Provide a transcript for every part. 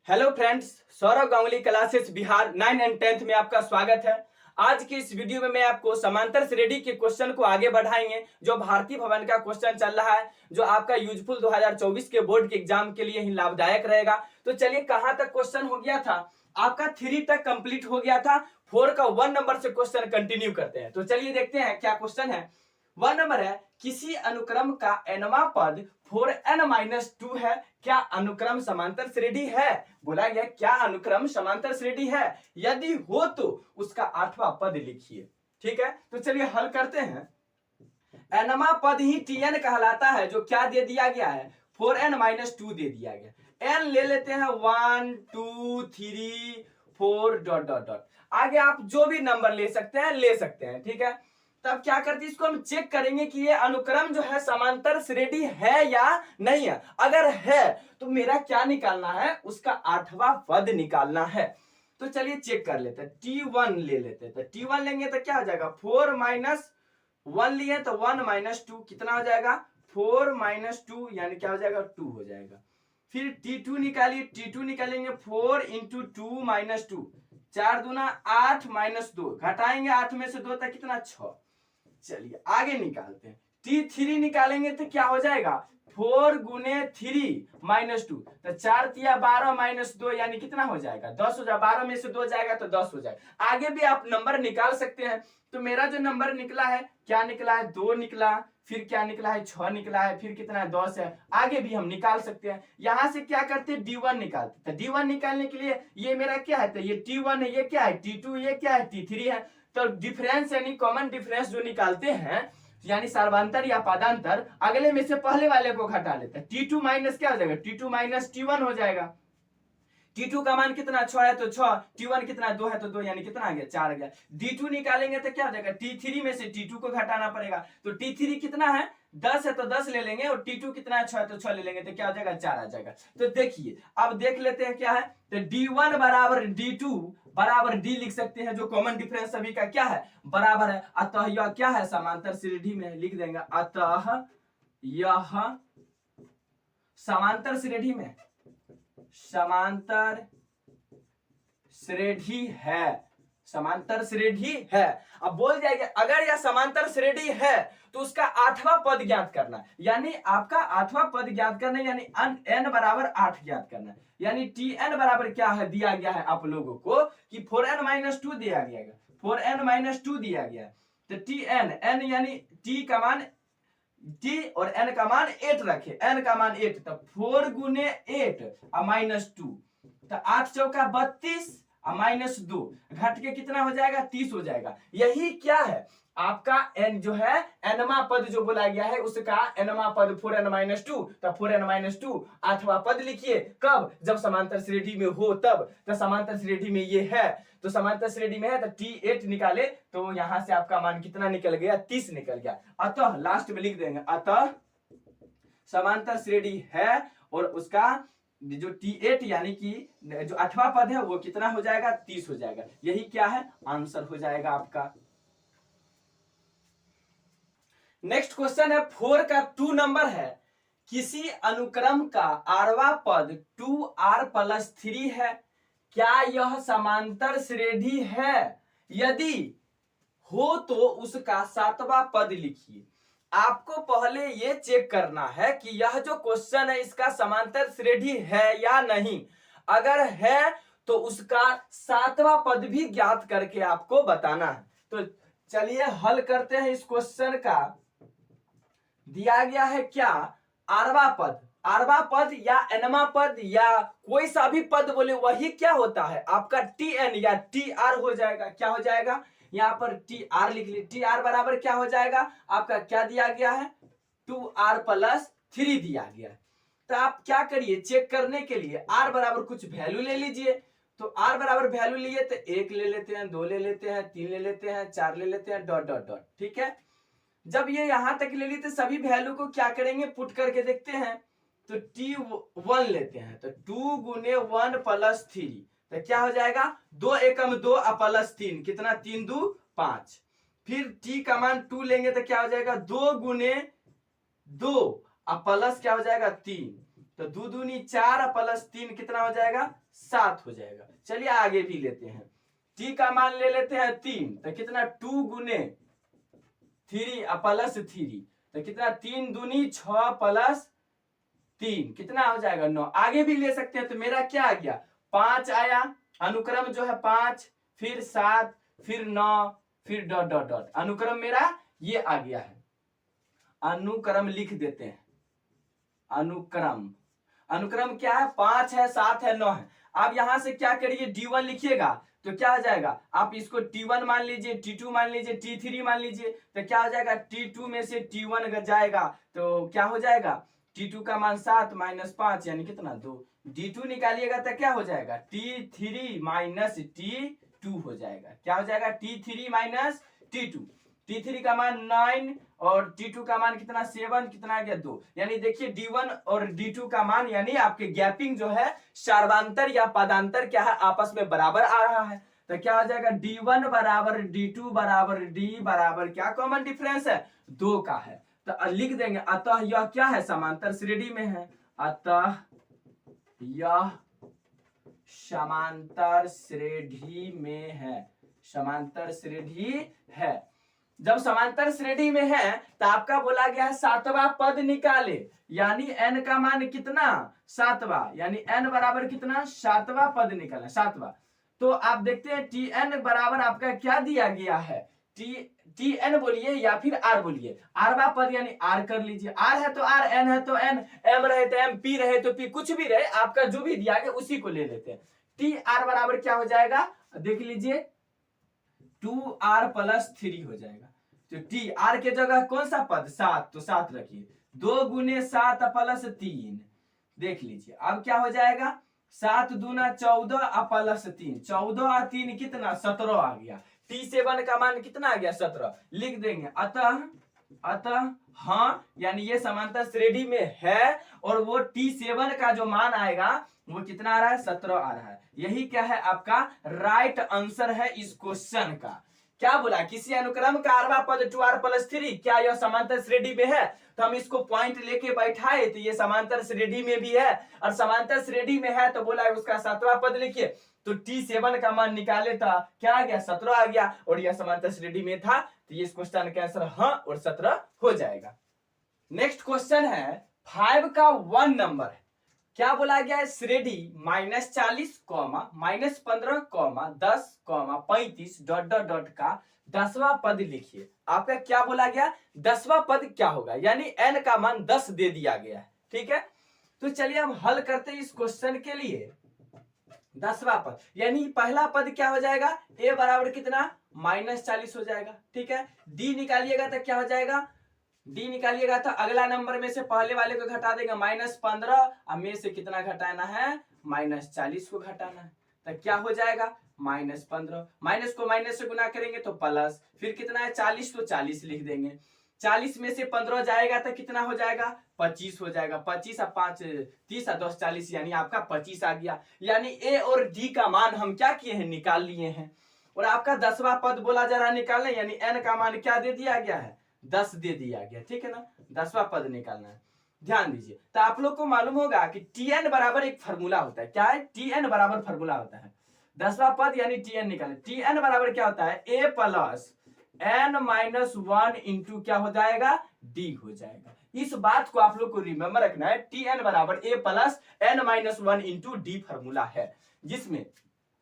Hello friends, Saurabh Ganguly classes Bihar 9 and 10th में आपका स्वागत है। आज की इस वीडियो में मैं आपको समांतर श्रेणी के क्वेश्चन को आगे बढ़ाएंगे जो भारतीय भवन का क्वेश्चन चल रहा है, जो आपका यूजफुल 2024 के बोर्ड के एग्जाम के लिए ही लाभदायक रहेगा। तो चलिए, कहां तक क्वेश्चन हो गया था? आपका 3 तक कंप्लीट हो गया था। 4 का 1 नंबर से क्वेश्चन कंटिन्यू करते हैं। तो चलिए देखते हैं क्या क्वेश्चन है। 1 नंबर है, किसी अनुक्रम का nवां पद 4n-2 है, क्या अनुक्रम समांतर श्रेणी है? बोला गया क्या अनुक्रम समांतर श्रेणी है? यदि हो तो उसका 8वां पद लिखिए। ठीक है, तो चलिए हल करते हैं। nवां पद ही tn कहलाता है, जो क्या दे दिया गया है? 4n-2 दे दिया गया। n ले लेते हैं 1 2 3 4 डॉट डॉट डॉट। आगे आप जो भी नंबर ले सकते हैं। ठीक है, तब क्या करते हैं, इसको हम चेक करेंगे कि ये अनुक्रम जो है समांतर श्रेणी है या नहीं है। अगर है तो मेरा क्या निकालना है? उसका 8वां पद निकालना है। तो चलिए चेक कर लेते हैं। T1 ले लेते हैं। तो T1 लेंगे तो क्या हो जाएगा? 4 माइनस 1 लिए तो 1 माइनस 2 कितना हो जाएगा? 4 माइनस 2 यानी क्या हो जाएगा? 2 हो जाएगा। फिर T2 निकालिए। T2 निकालेंगे 4 इंटू 2 माइनस 2, 4 दूना 8 माइनस 2, घटाएंगे 8 में से 2 तक कितना? 6। चलिए आगे निकालते हैं। T3 निकालेंगे तो क्या हो जाएगा? 4 गुने 3 माइनस 2, तो 4 तिया 12 माइनस 2 यानी कितना हो जाएगा? 10 हो जाएगा। 12 में से 2 जाएगा तो 10 हो जाएगा। आगे भी आप नंबर निकाल सकते हैं। तो मेरा जो नंबर निकला है, क्या निकला है? 2 निकला। फिर क्या निकला है? 6 निकला है। फिर कितना है? 10 है। आगे भी हम निकाल सकते हैं। यहां से क्या करते हैं? D1 निकालते हैं। तो D1 निकालने के लिए ये मेरा क्या है? तो ये T1 है, ये क्या है? T2, ये क्या है? T3 है। तो डिफरेंस यानी कॉमन डिफरेंस जो निकालते हैं, यानी सर्वांतर या पदांतर, अगले में से पहले वाले को घटा लेते हैं। T2 माइनस क्या हो जाएगा? T2 माइनस T1 हो जाएगा। T2 का मान कितना? 6 है तो 6। T1 कितना? 2 है तो 2 यानी कितना आ गया? 4 आ गया। D2 निकालेंगे तो क्या हो जाएगा? T3 में से T2 को घटाना पड़ेगा। तो T3 कितना है? 10 है तो 10 ले लेंगे, और T2 कितना है? 6 है तो 6 ले लेंगे, तो क्या हो जाएगा? 4 आ जाएगा। तो देखिए, अब देख लेते हैं क्या है। तो D1 बराबर D2 बराबर D लिख सकते हैं, जो कॉमन डिफरेंस सभी का क्या है? बराबर है। अतः यह क्या है? समांतर श्रेणी में लिख देंगे। अतः यह समांतर श्रेणी में समांतर श्रेणी है। समांतर श्रेणी है। अब बोल जाएगा अगर यह समांतर श्रेणी है तो उसका 8वां पद ज्ञात करना, यानी आपका 8वां पद ज्ञात करना, यानी n बराबर 8 ज्ञात करना। यानी Tn बराबर क्या है? दिया गया है आप लोगों को कि 4n-2 दिया गया है। 4n-2 दिया गया है। तो Tn, n यानी t का मान t और n का मान 8 रखे। n का मान 8, तो 4 गुने 8 और माइनस 2, तो 8 चौका 32 और माइनस 2, घट के कितना हो जाएगा? 30 हो जाएगा। यही क्या है? आपका n जो है, nवां पद जो बोला गया है, उसका nवां पद 4n-2, तो 4n-2 8वां पद लिखिए। कब? जब समांतर श्रेणी में हो तब। तो समांतर श्रेणी में ये है, तो समांतर श्रेणी में है तो T8 निकाले तो यहां से आपका मान कितना निकल गया? 30 निकल गया। अतः लास्ट में लिख देंगे, अतः समांतर श्रेणी है, और उसका जो T8 यानी कि जो 8वां पद है वो कितना हो जाएगा? 30 हो जाएगा। यही क्या है? आंसर हो जाएगा आपका। नेक्स्ट क्वेश्चन है 4 का 2 नंबर है, किसी अनुक्रम का rवां पद 2r+3 है, क्या यह समांतर श्रेणी है? यदि हो तो उसका 7वां पद लिखिए। आपको पहले ये चेक करना है कि यह जो क्वेश्चन है इसका समांतर श्रेणी है या नहीं। अगर है तो उसका 7वां पद भी ज्ञात करके आपको बताना है। तो चलिए हल करते हैं इस क्वेश्चन का। दिया गया है क्या? आरवा पद। आरवा पद या nवां पद या कोई सा भी पद बोले, वही क्या होता है? आपका Tn या Tr हो जाएगा। क्या हो जाएगा? यहां पर Tr लिख ली। Tr बराबर क्या हो जाएगा? आपका क्या दिया गया है? 2r+3 दिया गया है। तो आप क्या करिए, चेक करने के लिए r बराबर कुछ वैल्यू ले लीजिए। तो r बराबर वैल्यू लिए तो 1 ले लेते हैं, 2 ले लेते हैं, 3 ले लेते हैं, 4 ले लेते हैं, डॉट डॉट डॉट। ठीक है, जब ये यहां तक ले ली तो सभी वैल्यू को क्या करेंगे? पुट करके देखते हैं। तो T1 लेते हैं, तो 2 गुने 1+3, तो क्या हो जाएगा? 2 एकम 2 प्लस 3, कितना? 3 2 5। फिर T का मान 2 लेंगे तो क्या हो जाएगा? 2 गुने 2 प्लस क्या हो जाएगा? 3। तो 2 दूनी 4 प्लस 3 कितना हो जाएगा 7 हो जाएगा। चलिए आगे भी लेते हैं, टी का मान ले लेते हैं 3, तो कितना 2 गुने 3 प्लस 3, तो कितना 3 दूनी 6 प्लस 3 कितना हो जाएगा 9। आगे भी ले सकते हैं, तो मेरा क्या आ गया 5 आया, अनुक्रम जो है 5, फिर 7, फिर 9, फिर डॉट डॉट डॉट, अनुक्रम मेरा ये आ गया है। अनुक्रम लिख देते हैं, अनुक्रम, अनुक्रम क्या है 5 है, 7 है, 9 है। आप यहां से क्या करिए D1 लिखिएगा तो क्या हो जाएगा, आप इसको T1 मान लीजिए, T2 मान लीजिए, T3 मान लीजिए, तो क्या हो जाएगा T2 में से T1 जाएगा तो क्या हो जाएगा T2 का मान 7 माइनस 5 यानी कितना 2, D2 निकालिएगा तो क्या हो जाएगा T3 माइनस T2 हो जाएगा। क्या हो जाएगा T3 माइनस T2, T3 का मान 9 और T2 का मान कितना 7, कितना आ गया 2। यानी देखिए D1 और D2 का मान यानी आपके गैपिंग जो है सार्वंतर या पदांतर क्या है आपस में बराबर आ रहा है। तो क्या हो जाएगा D1 बराबर D2 बराबर D बराबर क्या कॉमन डिफरेंस है 2 का है। तो लिख देंगे अतः यह क्या है समांतर श्रेणी में है, अतः यह समांतर श्रेणी में है, समांतर श्रेणी है। जब समांतर श्रेणी में है तो आपका बोला गया है 7वां पद निकाले, यानी n का मान कितना 7वां, यानी n बराबर कितना 7वां पद निकाला 7वां। तो आप देखते हैं Tn बराबर आपका क्या दिया गया है, Tn बोलिए या फिर R बोलिए, आरवा पद यानी R कर लीजिए, R है तो R, N है तो N, M रहे तो M, P रहे तो P, कुछ भी रहे आपका जो भी दिया गया उसी को ले लेते हैं। TR बराबर क्या हो जाएगा देख लीजिए 2R प्लस 3 हो जाएगा। तो TR के जगह कौन सा पद 7, तो 7 रखिए, 2 गुने 7 प्लस 3, देख लीजिए अब क्या हो जाएगा 7 दूना 14 प्लस 3, 14 और 3 कितना 17 आ गया। T7 का मान कितना आ गया 17, लिख देंगे अतः हाँ, यानी ये समांतर श्रेणी में है और वो T7 का जो मान आएगा वो कितना आ रहा है 17 आ रहा है। यही क्या है आपका राइट आंसर है इस क्वेश्चन का। क्या बोला किसी अनुक्रम का आरवा पद 2R प्लस 3 क्या यह समांतर श्रेणी में है, तो हम इसको पॉइंट लेके बैठाए तो ये समांतर श्रेणी में भी है, और समांतर श्रेणी में है तो बोला उसका 7वां पद लिखिए, तो T7 का मान निकाले था क्या आ गया 17 आ गया, और यह समांतर श्रेणी में था, तो ये इस क्वेश्चन का आंसर हाँ और 17 हो जाएगा। नेक्स्ट क्वेश्चन है 5 का 1 नंबर है, क्या बोला गया है श्रेणी -40, -15, 10, 35 डॉट डॉट डॉट का 10वां पद लिखिए। आपका क्या बोला गया 10वां पद क्या होगा, यानी n का मान 10 दे दिया गया है, ठीक है। तो चलिए हम हल करते हैं इस क्वेश्चन के लिए। 10वां पद यानी पहला पद क्या हो जाएगा a बराबर कितना -40 हो जाएगा, ठीक है। d निकालिएगा तो क्या हो जाएगा, d निकालिएगा तो अगला नंबर में से पहले वाले को घटा देंगे -15, अब में से कितना घटाना है -40 को घटाना है, तो क्या हो जाएगा -15, माइनस को माइनस से गुना करेंगे तो प्लस, फिर कितना है 40 तो 40 लिख देंगे, 40 में से 15 जाएगा तो कितना हो जाएगा 25 हो जाएगा, 25 और 5 30 और 10 40 यानी आपका 25 आ गया। यानी a और d का मान हम क्या किए हैं निकाल लिए हैं, और आपका 10वां पद बोला जा रहा निकालने, यानी n का मान क्या दे दिया गया है 10 दे दिया गया, ठीक है ना। 10वां पद निकालना है, ध्यान दीजिए। तो आप लोग को मालूम होगा कि Tn बराबर एक फार्मूला होता है, क्या है Tn बराबर फार्मूला होता है 10वां पद यानी Tn निकाले, Tn बराबर क्या होता है a प्लस n-1 इंटू क्या हो जाएगा d हो जाएगा। इस बात को आप लोग को रिमेंबर रखना है, Tn बराबर a plus n-1 into d formula है, जिसमें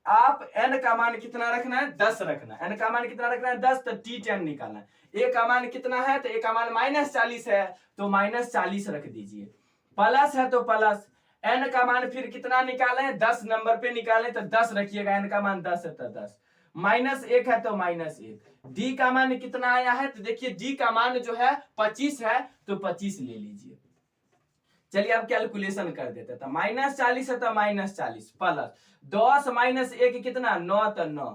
आप n का मान कितना रखना है 10 रखना है, n का मान कितना रखना है 10, तो T10 निकालना है। a का मान कितना है तो a का मान -40 है तो -40 रख दीजिए, प्लस है तो प्लस, n का मान फिर कितना निकाले 10 नंबर पे निकाले तो 10 रखिएगा, n का मान 10 है तो 10, -1 है तो -1, d का मान कितना आया है तो देखिए d का मान जो है 25 है तो 25 ले लीजिए। चलिए अब कैलकुलेशन कर देते हैं, -40 है तो -40 प्लस 10 -1 कितना 9 तो 9,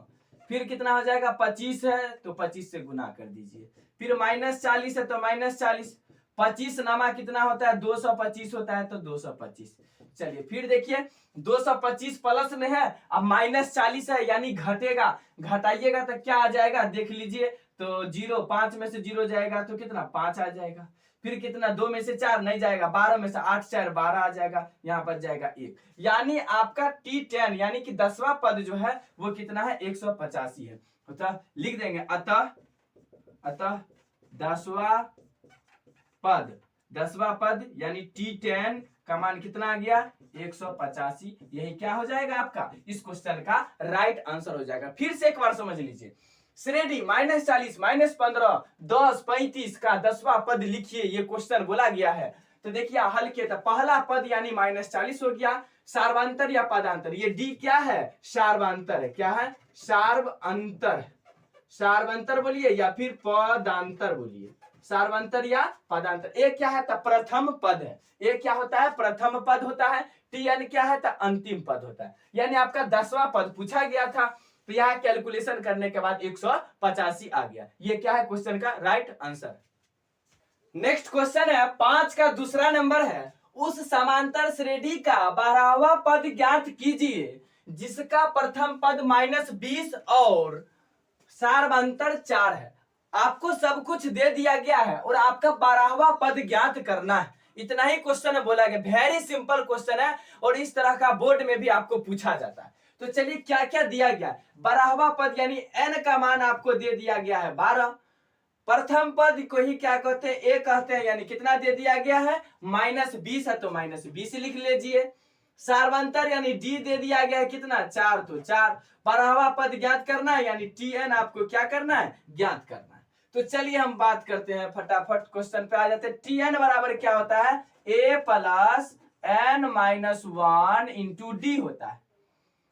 फिर कितना हो जाएगा 25 है तो 25 से गुना कर दीजिए, फिर -40 है तो -40, 25 नामा कितना होता है 225 होता है तो 225। चलिए फिर देखिए 225 प्लस में है, अब -40 है यानी घटेगा, घटाइएगा तो क्या आ जाएगा देख लीजिए, तो 0 5 में से 0 जाएगा तो कितना 5 आ जाएगा, फिर कितना 2 में से 4 नहीं जाएगा, 12 में से 8 4 12 आ जाएगा, यहाँ पर जाएगा 1। यानी आपका T10 यानी कि 10वां पद जो है वो कितना है 185 है। अतः लिख देंगे अतः 10वां पद यानी T10 का मान कितना आ गया 185। यही क्या हो जाएगा आपका इस क्वेश्चन का राइट आंसर हो जाएगा। फिर से एक बार समझ लीजिए, श्रेणी -40 -15 10 35 का 10वां पद लिखिए, ये क्वेश्चन बोला गया है। तो देखिए हल किया था, पहला पद यानी -40 हो गया, सार्वांतर या पदांतर, ये डी क्या है सार्वांतर है, क्या है सार्वांतर, सार्वांतर बोलिए या फिर पदांतर बोलिए, सार्वांतर या पदांतर। एक क्या है तो प्रथम पद है, एक क्या होता है प्रथम पद होता है, Tn क्या है तो अंतिम पद होता है। यानी आपका 10वां पद पूछा गया था, तो यहाँ कैलकुलेशन करने के बाद 185 आ गया। ये क्या है क्वेश्चन का राइट आंसर। नेक्स्ट क्वेश्चन है 5 का दूसरा नंबर है, उस समांतर श्रेणी का 12वां पद ज्ञात कीजिए जिसका प्रथम पद -20 और सार्वंतर 4 है। आपको सब कुछ दे दिया गया है और आपका 12वां पद ज्ञात करना है, इतना ही क्वेश्चन बोला गया। वेरी सिंपल क्वेश्चन है और इस तरह का बोर्ड में भी आपको पूछा जाता है। तो चलिए क्या क्या दिया गया, 12वां पद यानी n का मान आपको दे दिया गया है 12, प्रथम पद को ही क्या कहते हैं ए कहते हैं, यानी कितना दे दिया गया है -20 है तो -20 लिख लीजिए। सार्वंतर यानी डी दे दिया गया है कितना 4 तो 4, 12वां पद ज्ञात करना है यानी Tn आपको क्या करना है ज्ञात करना है। तो चलिए हम बात करते हैं, फटाफट क्वेश्चन पे आ जाते हैं। Tn बराबर क्या होता है a + n-1 इंटू डी होता है।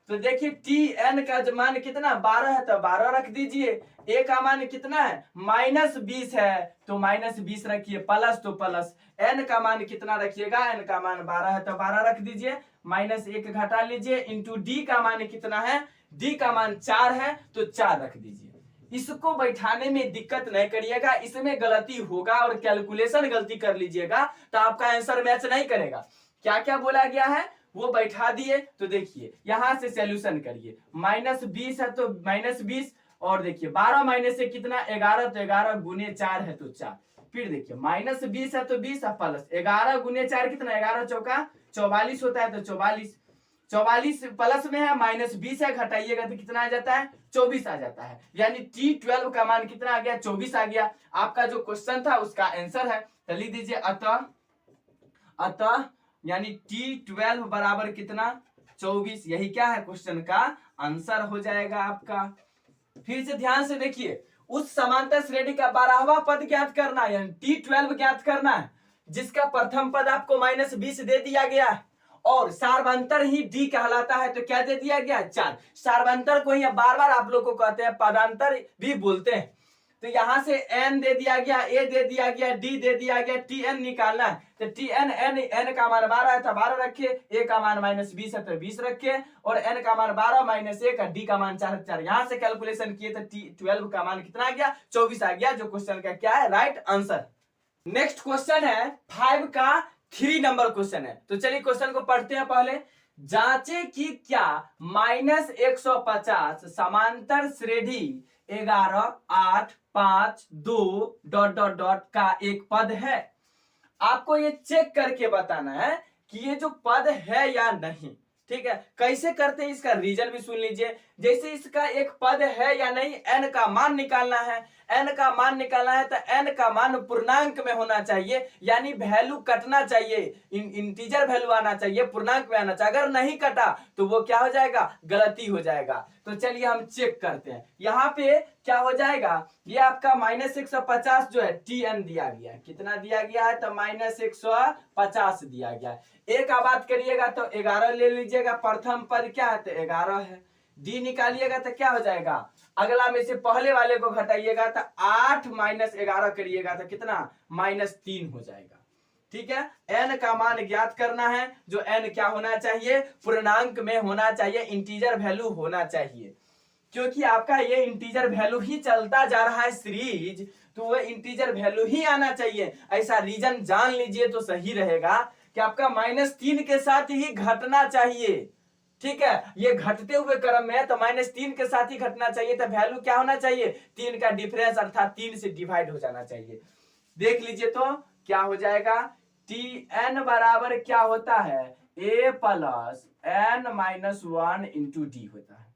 तो देखिए Tn का मान कितना 12 है तो 12 रख दीजिए, a का मान कितना है -20 है तो -20 रखिए, प्लस तो प्लस, n का मान कितना रखिएगा, n का मान 12 है तो 12 रख दीजिए, -1 घटा लीजिए, इंटू d का मान कितना है, d का मान 4 है तो 4 रख दीजिए। इसको बैठाने में दिक्कत नहीं करिएगा, इसमें गलती होगा और कैलकुलेशन गलती कर लीजिएगा तो आपका आंसर मैच नहीं करेगा। क्या क्या बोला गया है वो बैठा दिए, तो देखिए यहां से सॉल्यूशन करिए, -20 है तो -20, और देखिए 12 माइनस से कितना 11 तो 11 गुने 4 है तो 4, फिर देखिए -20 है तो 20 प्लस 11 गुने 4 कितना 11 चौका 44 होता है तो 44, 44 प्लस में है -20 है, घटाइएगा तो कितना आ जाता है 24 आ जाता है। यानी T12 का मान कितना आ गया 24 आ गया। आपका जो क्वेश्चन था उसका आंसर है, तो लिख दीजिए अतः यानी T12 बराबर कितना 24, यही क्या है क्वेश्चन का आंसर हो जाएगा आपका। फिर से ध्यान से देखिए, उस समांतर श्रेणी का 12वां पद ज्ञात करना है यानी T12 ज्ञात करना है जिसका प्रथम पद आपको -20 दे दिया गया है और सार्वंतर ही डी कहलाता है, तो क्या दे दिया गया 4। सार्वंतर को ही बार बार आप लोग को कहते हैं पदांतर भी बोलते हैं। तो यहां से n दे दिया गया, a दे दिया गया, d दे दिया गया, Tn निकालना है तो Tn n का मान 12 है तो 12 रखिए, a का मान -20 है तो 20 रखिए, और n का मान 12 - 1 d का मान 4 4। यहां से कैलकुलेशन किए तो T12 का मान कितना आ गया 24 आ गया, जो क्वेश्चन का क्या है राइट आंसर। नेक्स्ट क्वेश्चन है 5 का 3 नंबर क्वेश्चन है। तो चलिए क्वेश्चन को पढ़ते हैं पहले। जांचे कि क्या -150 समांतर श्रेणी 11 8 5 2 ... का एक पद है। आपको ये चेक करके बताना है कि ये जो पद है या नहीं, ठीक है। कैसे करते हैं इसका रीजन भी सुन लीजिए। जैसे इसका एक पद है या नहीं, n का मान निकालना है। n का मान निकालना है तो n का मान पूर्णांक में होना चाहिए, यानी वैल्यू कटना चाहिए, इंटीजर वैल्यू आना चाहिए, पूर्णांक में आना चाहिए। अगर नहीं कटा तो वो क्या हो जाएगा गलती हो जाएगा। तो चलिए हम चेक करते हैं। यहाँ पे क्या हो जाएगा, ये आपका -150 जो है Tn दिया गया है, कितना दिया गया है तो -150 दिया गया है। a का बात करिएगा तो 11 ले लीजिएगा, प्रथम पद क्या है तो 11 है, d निकालिएगा तो क्या हो जाएगा, अगला में से पहले वाले को घटाइएगा तो 8 - 11 करिएगा तो कितना -3 हो जाएगा। ठीक है, n का मान ज्ञात करना है, जो n क्या होना चाहिए पूर्णांक में होना चाहिए, इंटीजर वैल्यू होना चाहिए। क्योंकि आपका ये इंटीजर वैल्यू ही चलता जा रहा है सीरीज, तो वो इंटीजर वैल्यू ही आना चाहिए। ऐसा रीजन जान लीजिए तो सही रहेगा कि आपका -3 के साथ ही घटना चाहिए। ठीक है, ये घटते हुए क्रम में है तो -3 के साथ ही घटना चाहिए, तो वैल्यू क्या होना चाहिए 3 का डिफरेंस अर्थात 3 से डिवाइड हो जाना चाहिए। देख लीजिए तो क्या हो जाएगा, टी एन बराबर क्या होता है, A plus N minus one into D होता है।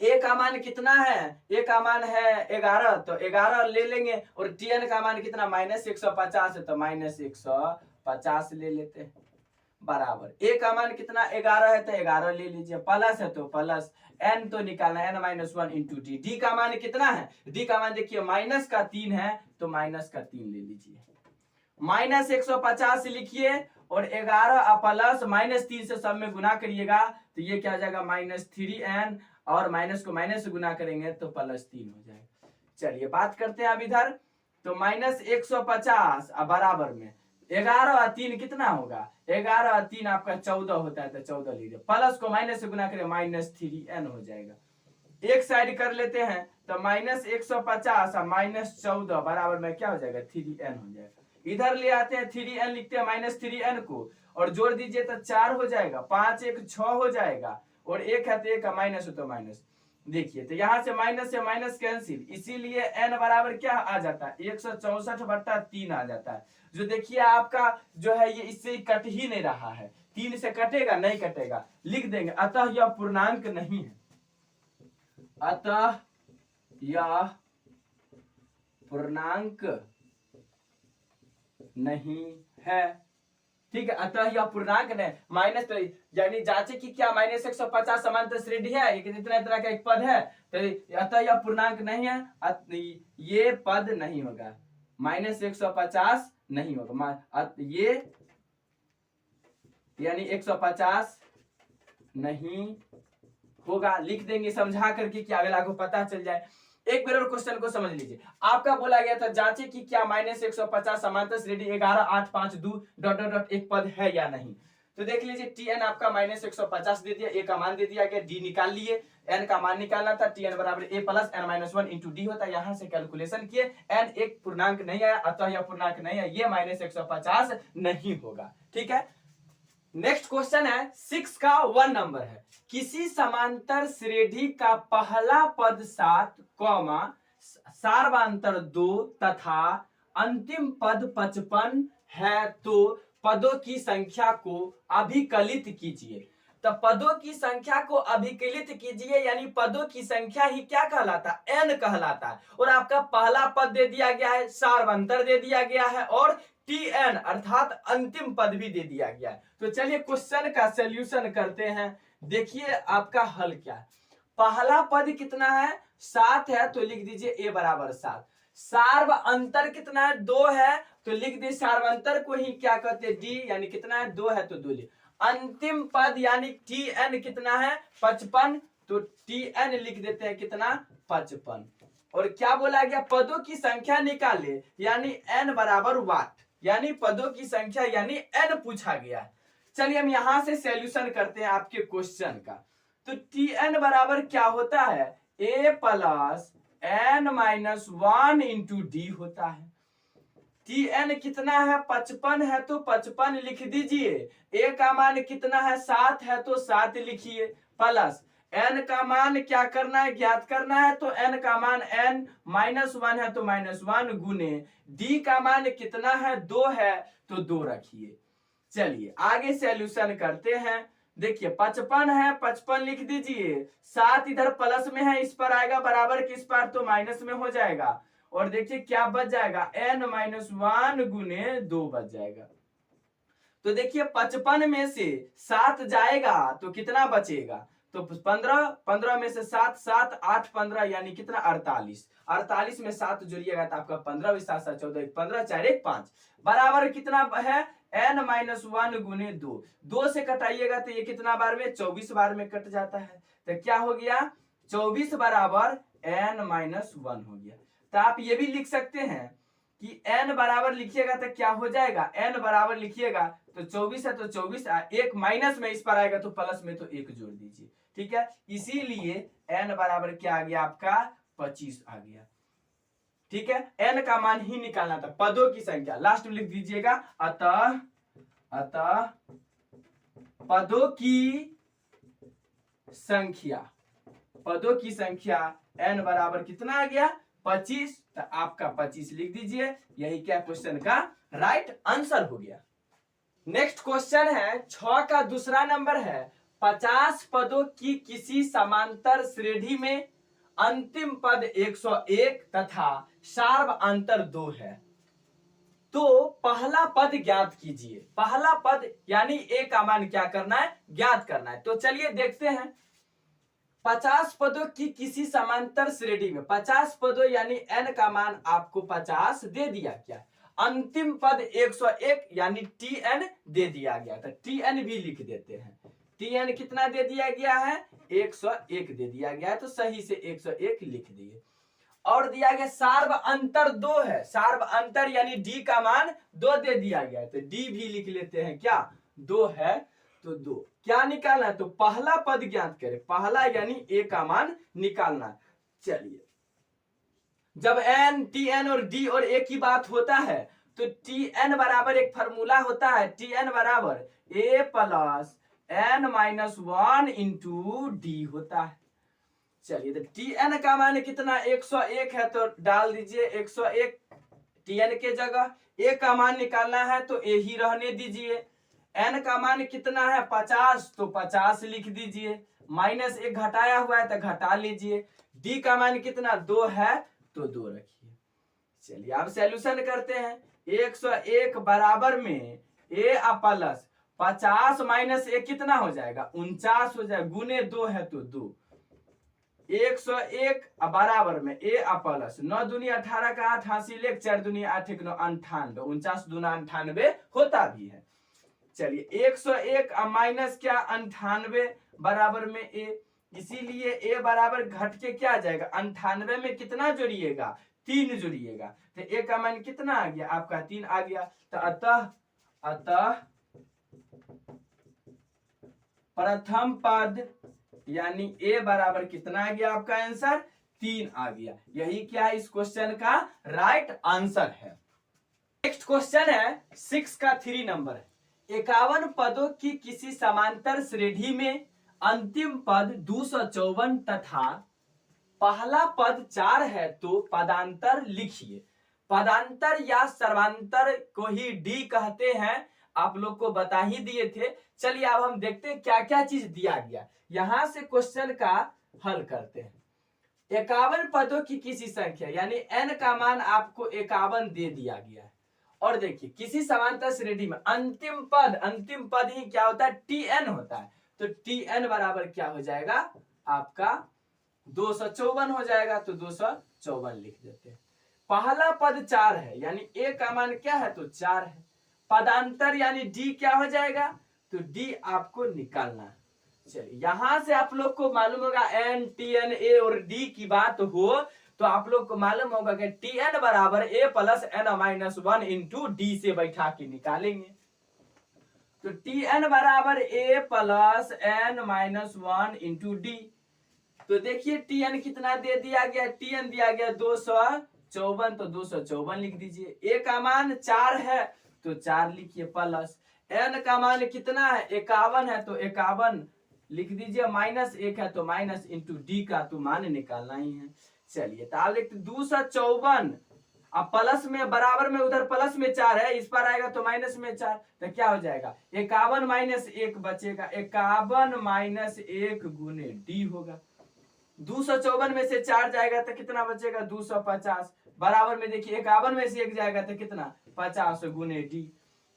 ए का मान कितना है, ए का मान है 11, तो 11 ले लेंगे, और टी एन का मान कितना -150 है, तो -150 ले लेते हैं, बराबर ए का मान कितना 11 है, तो 11 ले लीजिए, प्लस है तो प्लस एन तो निकालना है, n-1 इंटू डी। डी का मान कितना है, डी का मान देखिए -3 है, तो -3 ले लीजिए, -150 लिखिए, और 11 प्लस -3 से सब में गुना करिएगा, तो ये क्या हो जाएगा -3n, और माइनस को माइनस से गुना करेंगे तो +3 हो जाएगा। चलिए बात करते हैं अब इधर, तो -150 बराबर में 11 और 3 कितना होगा, 11 और 3 आपका 14 होता है, तो 14 लीजिए, प्लस को माइनस से गुना करें -3n हो जाएगा। एक साइड कर लेते हैं, तो -150 -14 बराबर में क्या हो जाएगा 3n हो जाएगा। इधर ले आते हैं 3n, लिखते हैं -3n को, और जोड़ दीजिए तो 4 हो जाएगा, 5 1 6 हो जाएगा, और एक है तो एक का माइनस हो तो माइनस। देखिए तो यहां से माइनस कैंसिल, इसीलिए n बराबर क्या आ जाता है 164/3 आ जाता है। जो देखिए आपका जो है ये इससे कट ही नहीं रहा है, 3 से कटेगा नहीं कटेगा, लिख देंगे अतः यह पूर्णांक नहीं है, अतः यह पूर्णांक नहीं है, ठीक है, अतः यह पूर्णांक नहीं, माइनस तो यानी जांचे कि क्या -150 समांतर श्रेणी है, इतना तरह का एक पद है, तो अतः यह पूर्णांक नहीं है, ये पद नहीं होगा, -150 नहीं होगा, ये यानी 150 नहीं होगा, लिख देंगे समझा करके कि अगला को पता चल जाए। एक बार और क्वेश्चन को समझ लीजिए, आपका बोला गया था जांचे कि क्या -150 समांतर श्रेणी 11 8 5 2 ... एक पद है या नहीं। तो देख लीजिए Tn आपका -150 दे दिया, ए का मान दे दिया गया, डी निकाल लिए, एन का मान निकालना था, Tn बराबर A plus n-1 into D होता है, यहां से कैलकुलेशन किए, एन एक पूर्णांक नहीं आया, अतः यह पूर्णांक नहीं है, ये -150 नहीं होगा, ठीक है। नेक्स्ट क्वेश्चन है 6 का 1 नंबर है, किसी समांतर श्रेणी का पहला पद 7, सार्वांतर 2 तथा अंतिम पद 55 है, तो पदों की संख्या को अभिकलित कीजिए। तो पदों की संख्या को अभिकलित कीजिए, यानी पदों की संख्या ही क्या कहलाता है, n कहलाता है, और आपका पहला पद दे दिया गया है, सार्वंतर दे दिया गया है, और Tn अर्थात अंतिम पद भी दे दिया गया है। तो चलिए क्वेश्चन का सॉल्यूशन करते हैं। देखिए आपका हल क्या है, पहला पद कितना है 7 है, तो लिख दीजिए a बराबर 7, सार्व अंतर कितना है 2 है, तो लिख दीजिए सार्वंतर को ही क्या कहते हैं d, यानी कितना है 2 है तो 2 लिख, अंतिम पद यानी Tn कितना है 55, तो Tn लिख देते हैं कितना 55, और क्या बोला गया पदों की संख्या निकाले, यानी n बराबर वाट, यानी पदों की संख्या यानी n पूछा गया है। चलिए हम यहां से सॉल्यूशन करते हैं आपके क्वेश्चन का। तो Tn बराबर क्या होता है a plus n-1 into D होता है। Tn कितना है 55 है, तो 55 लिख दीजिए, a का मान कितना है 7 है, तो 7 लिखिए, प्लस n का मान क्या करना है ज्ञात करना है, तो n का मान n-1 है, तो -1 गुने d का मान कितना है 2 है, तो 2 रखिए। चलिए आगे सॉल्यूशन करते हैं। देखिए 55 है, 55 लिख दीजिए, 7 इधर प्लस में है, इस पर आएगा बराबर किस पर, तो माइनस में हो जाएगा, और देखिए क्या बच जाएगा n-1 गुने 2 बच जाएगा। तो देखिए 55 में से 7 जाएगा तो कितना बचेगा, तो 15 में से 7 7 8 15 यानी कितना 48 में 7 जोड़िएगा तो आपका 15 7 7 14 15 4 1 5 बराबर कितना है n-1 गुने 2, 2 से कटाइएगा तो ये कितना बार में 24 बार में कट जाता है, तो क्या हो गया 24 बराबर n-1 हो गया। तो आप ये भी लिख सकते हैं कि n बराबर लिखिएगा तो क्या हो जाएगा, n बराबर लिखिएगा तो 24 है, तो 24 एक माइनस में इस पर आएगा तो प्लस में, तो 1 जोड़ दीजिए, ठीक है, इसीलिए n बराबर क्या आ गया आपका 25 आ गया, ठीक है। n का मान ही निकालना था, पदों की संख्या लास्ट में लिख दीजिएगा, अतः पदों की संख्या n बराबर कितना आ गया 25, तो आपका 25 लिख दीजिए। यही क्या क्वेश्चन का राइट आंसर हो गया। नेक्स्ट क्वेश्चन है 6 का दूसरा नंबर है 50 पदों की किसी समांतर श्रेणी में अंतिम पद 101 तथा सार्वअंतर 2 है, तो पहला पद ज्ञात कीजिए। पहला पद यानी ए का मान क्या करना है, ज्ञात करना है। तो चलिए देखते हैं। 50 पदों की किसी समांतर श्रेणी में, 50 पदों यानी n का मान आपको 50 दे दिया गया। अंतिम पद 101 यानी tn दे दिया गया था, tn भी लिख देते हैं। tn कितना दे दिया गया है, 101 दे दिया गया है, तो सही से 101 लिख दिए। और दिया गया सार्वअंतर 2 है, सार्वअंतर यानी d का मान 2 दे दिया गया है, तो d भी लिख लेते हैं। क्या 2 है, तो 2 क्या निकालना है, तो पहला पद ज्ञात करें। पहला यानी a का मान निकालना। चलिए, जब n tn और d और a की बात होता है तो tn बराबर एक फार्मूला होता है, tn बराबर a plus n minus 1 into D होता है। चलिए, तो tn का मान कितना 101 है, तो डाल दीजिए 101 tn के जगह। a का मान निकालना है तो a ही रहने दीजिए। n का मान कितना है 50, तो 50 लिख दीजिए। माइनस 1 घटाया हुआ है तो घटा लीजिए। d का मान कितना 2 है, तो 2 रखिए। चलिए अब सॉल्यूशन करते हैं। 101 बराबर में a प्लस 50 माइनस 1 कितना हो जाएगा 49 हो जाएगा, गुने 2 है तो 2। 101 बराबर में a प्लस 9 दूनी 18 का 8, 88 लेख 4 दूनी 8 1 9 98, 49 दूना 98 होता भी है। चलिए 101 माइनस क्या 98 बराबर में a, इसीलिए a बराबर घट के क्या आ जाएगा 98 में कितना जोड़िएगा 3 जोड़िएगा, तो a का मान कितना आ गया आपका 3 आ गया। तो अतः प्रथम पद यानी a बराबर कितना आ गया आपका आंसर 3 आ गया। यही क्या इस क्वेश्चन का राइट आंसर है। नेक्स्ट क्वेश्चन है 6 का 3 नंबर है। 51 पदों की किसी समांतर श्रेणी में अंतिम पद 254 तथा पहला पद 4 है, तो पदांतर लिखिए। पदांतर या सर्वांतर को ही डी कहते हैं, आप लोग को बता ही दिए थे। चलिए अब हम देखते हैं क्या क्या चीज दिया गया, यहां से क्वेश्चन का हल करते हैं। 51 पदों की किसी संख्या यानी n का मान आपको 51 दे दिया गया है। और देखिए किसी समांतर श्रेणी में अंतिम पद ही क्या होता है tn होता है, तो tn बराबर क्या हो जाएगा आपका 254 हो जाएगा, तो 254 लिख देते हैं। पहला पद 4 है यानी a का मान क्या है तो 4 है। पदांतर यानी d क्या हो जाएगा, तो d आपको निकालना है। चलिए यहां से आप लोग को मालूम होगा n tn a और d की बात हो तो आप लोग को मालूम होगा कि tn बराबर a plus n minus 1 into D से बैठा के निकालेंगे। तो tn बराबर a plus n minus 1 into D. तो देखिए tn कितना दे दिया गया, tn दिया गया 254, तो 254 लिख दीजिए। a का मान 4 है तो 4 लिखिए, प्लस n का मान कितना है 51 है, तो 51 लिख दीजिए, माइनस 1 है तो माइनस इंटू डी का तो मान निकालना ही है। चलिए तो आप लिखते 254, अब प्लस में बराबर में उधर प्लस में 4 है, इस पर आएगा तो माइनस में 4, तो क्या हो जाएगा 51 माइनस 1 बचेगा, 51 माइनस 1 गुने डी होगा। 254 में से 4 जाएगा तो कितना बचेगा 250, बराबर में देखिए 51 में से 1 जाएगा तो कितना 50 गुने डी।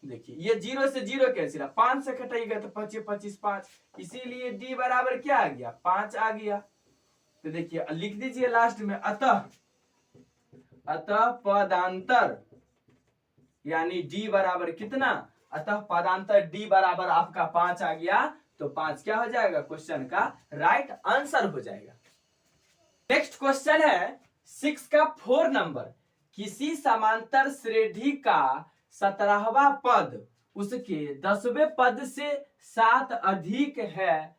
देखिए ये 0 से 0 कैंसिल, 5 से कटेगा तो 25 25 5, इसीलिए डी बराबर क्या आ गया 5 आ गया। तो देखिए लिख दीजिए लास्ट में अतः पदांतर यानी डी बराबर कितना, अतः पदांतर डी बराबर आपका 5 आ गया, तो 5 क्या हो जाएगा क्वेश्चन का राइट आंसर हो जाएगा। नेक्स्ट क्वेश्चन है 6 का 4 नंबर। किसी समांतर श्रेणी का 17वां पद उसके 10वें पद से 7 अधिक है,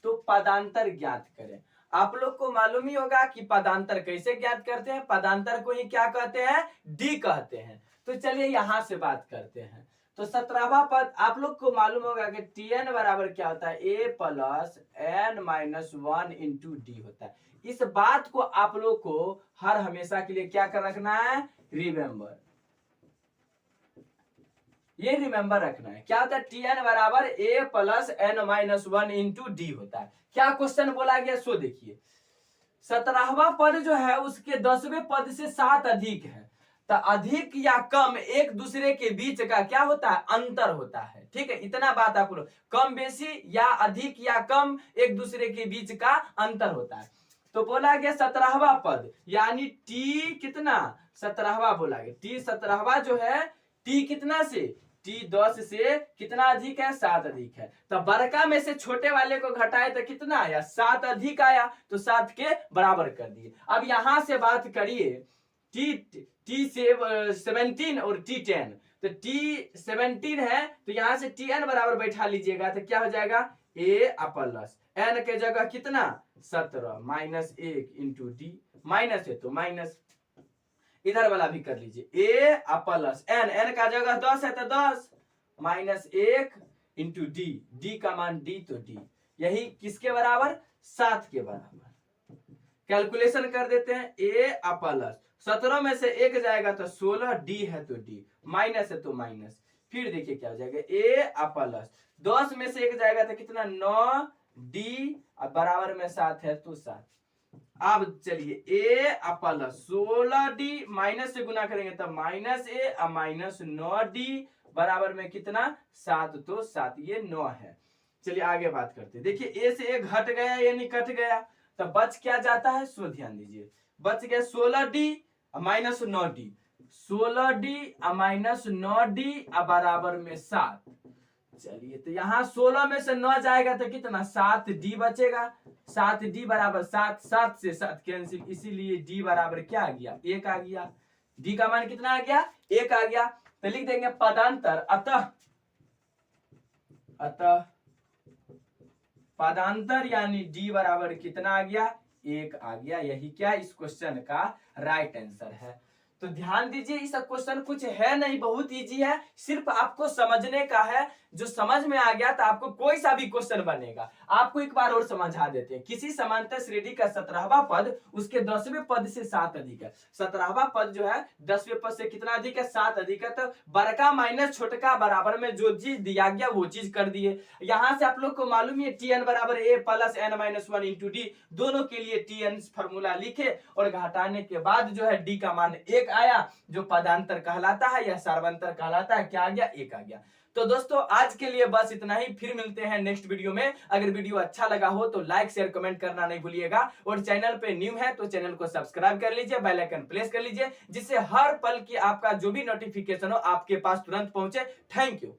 तो पदांतर ज्ञात करें। आप लोग को मालूम ही होगा कि पदांतर कैसे ज्ञात करते हैं, पदांतर को ही क्या कहते हैं डी कहते हैं। तो चलिए यहां से बात करते हैं। तो 17वां पद आप लोग को मालूम होगा कि Tn बराबर क्या होता है, a plus n minus 1 into D होता है। इस बात को आप लोग को हर हमेशा के लिए क्या कर रखना है, रिमेंबर, ये रिमेंबर रखना है। क्या होता है, Tn बराबर a plus n minus 1 into D होता है। क्या क्वेश्चन बोला गया सो देखिए, 17वां पद जो है उसके 10वें पद से 7 अधिक है, तो अधिक या कम एक दूसरे के बीच का क्या होता है, अंतर होता है। ठीक है, इतना बात आप लोग, कम बेसी या अधिक या कम एक दूसरे के बीच का अंतर होता है। तो बोला गया 17वां पद यानी टी कितना, 17वां बोला गया, टी 17वां जो है टी कितना से, टी 10 से कितना अधिक है, 7 अधिक है। तो बड़का में से छोटे वाले को घटाए तो कितना आया, 7 अधिक आया, तो 7 के बराबर कर दिए। अब यहां से बात करिए टी से 17 और टी 10, तो टी 17 है तो यहां से टी एन बराबर बैठा लीजिएगा, तो क्या हो जाएगा, ए प्लस एन के जगह कितना 17 माइनस 1 इंटू डी, माइनस है तो माइनस, इधर वाला भी कर लीजिए, ए प्लस एन, एन का जगह 10 है तो 10 माइनस 1 इंटू डी, डी का मान डी तो डी, यही किसके बराबर, 7 के बराबर। कैलकुलेशन कर देते हैं, ए प्लस 17 में से 1 जाएगा तो 16, डी है तो डी, माइनस है तो माइनस, फिर देखिए क्या हो जाएगा, ए प्लस 10 में से 1 जाएगा तो कितना 9, डी बराबर में 7 है तो 7। अब चलिए ए प्लस 16 डी माइनस से गुना करेंगे तब माइनस ए माइनस 9 डी बराबर में कितना 7 तो 7, ये 9 है। चलिए आगे बात करते हैं, देखिए ए से ए घट गया यानी कट गया, तो बच क्या जाता है, सो ध्यान दीजिए, बच गया 16 D minus 9 D, 16 D minus 9 D बराबर में 7। चलिए तो यहाँ 16 में से 9 जाएगा तो कितना 7 डी बचेगा, 7 डी बराबर 7, 7 से 7 कैंसिल, इसीलिए डी बराबर क्या आ गया, 1 आ गया। डी का मान कितना आ गया, 1 आ गया। तो लिख देंगे पदांतर, अतः पदांतर यानी डी बराबर कितना आ गया, 1 आ गया। यही क्या इस क्वेश्चन का राइट आंसर है। तो ध्यान दीजिए, इस क्वेश्चन कुछ है नहीं, बहुत इजी है, सिर्फ आपको समझने का है। जो समझ में आ गया तो आपको कोई सा भी क्वेश्चन बनेगा। आपको एक बार और समझा देते हैं, किसी समांतर श्रेणी का 17वां पद उसके 10वें पद से 7 अधिक है। 17वां पद जो है 10वें पद से कितना अधिक है, 7 अधिक है। तो बड़का माइनस छोटका बराबर में जो चीज दिया गया वो चीज कर दिए। यहां से आप लोग को मालूम है टी एन बराबर A plus N minus 1 into D, दोनों के लिए टी एन फॉर्मूला लिखे और घटाने के बाद जो है डी का मान 1 आया, जो पदांतर कहलाता है या सर्वांतर कहलाता है। क्या आ गया, 1 आ गया। तो दोस्तों आज के लिए बस इतना ही, फिर मिलते हैं नेक्स्ट वीडियो में। अगर वीडियो अच्छा लगा हो तो लाइक शेयर कमेंट करना नहीं भूलिएगा, और चैनल पे न्यू है तो चैनल को सब्सक्राइब कर लीजिए, बेल आइकन प्रेस कर लीजिए, जिससे हर पल की आपका जो भी नोटिफिकेशन हो आपके पास तुरंत पहुंचे। Thank you.